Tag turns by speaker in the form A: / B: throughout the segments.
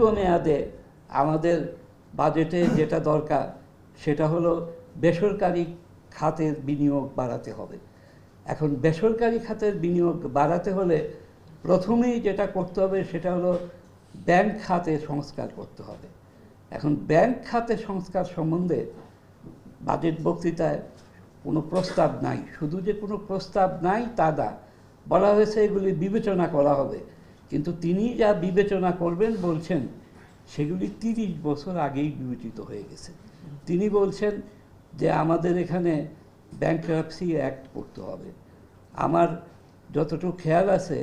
A: দীর্ঘমেয়াদে আমাদের বাজেটে যেটা দরকার সেটা হলো বেসরকারি খাতের বিনিয়োগ বাড়াতে হবে। এখন বেসরকারি খাতের বিনিয়োগ বাড়াতে হলে প্রথমেই যেটা করতে হবে সেটা হলো ব্যাংক খাতে সংস্কার করতে হবে। এখন ব্যাংক খাতে সংস্কার সম্বন্ধে বাজেট বক্তৃতায় কোনো প্রস্তাব নাই। শুধু যে কোনো প্রস্তাব নাই তা না, বলা হয়েছে এগুলি বিবেচনা করা হবে, কিন্তু তিনি যা বিবেচনা করবেন বলছেন সেগুলি 30 বছর আগেই বিবেচিত হয়ে গেছে। তিনি বলছেন যে আমাদের এখানে ব্যাংকরাপসি অ্যাক্ট করতে হবে। আমার যতটুকু খেয়াল আছে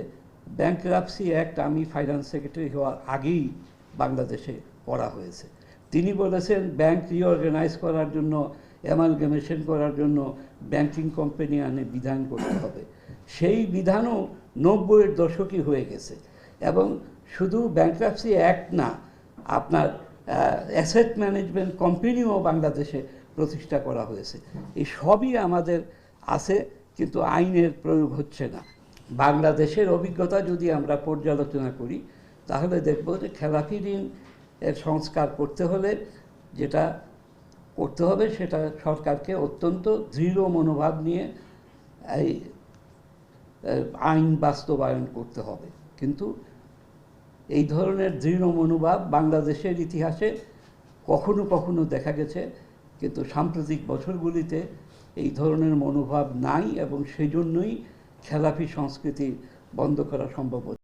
A: ব্যাংকরাপসি অ্যাক্ট আমি ফাইন্যান্স সেক্রেটারি হওয়ার আগেই বাংলাদেশে করা হয়েছে। তিনি বলেছেন ব্যাংক রিঅর্গানাইজ করার জন্য, অ্যামালগামেশন করার জন্য ব্যাংকিং কোম্পানি আনে বিধান করতে হবে। সেই বিধানও 90-এর দশকই হয়ে গেছে। এবং শুধু ব্যাংকরাপসি অ্যাক্ট না, আপনার অ্যাসেট ম্যানেজমেন্ট কোম্পানিও বাংলাদেশে প্রতিষ্ঠা করা হয়েছে। এই সবই আমাদের আছে, কিন্তু আইনের প্রয়োগ হচ্ছে না। বাংলাদেশের অভিজ্ঞতা যদি আমরা পর্যালোচনা করি তাহলে দেখব যে খেলাপি ঋণ এর সংস্কার করতে হলে যেটা করতে হবে সেটা সরকারকে অত্যন্ত দৃঢ় মনোভাব নিয়ে এই আইন বাস্তবায়ন করতে হবে। কিন্তু এই ধরনের দৃঢ় মনোভাব বাংলাদেশের ইতিহাসে কখনো কখনো দেখা গেছে, কিন্তু সাম্প্রতিক বছরগুলিতে এই ধরনের মনোভাব নাই, এবং সেই জন্যই খেলাপি সংস্কৃতি বন্ধ করা সম্ভব হচ্ছে।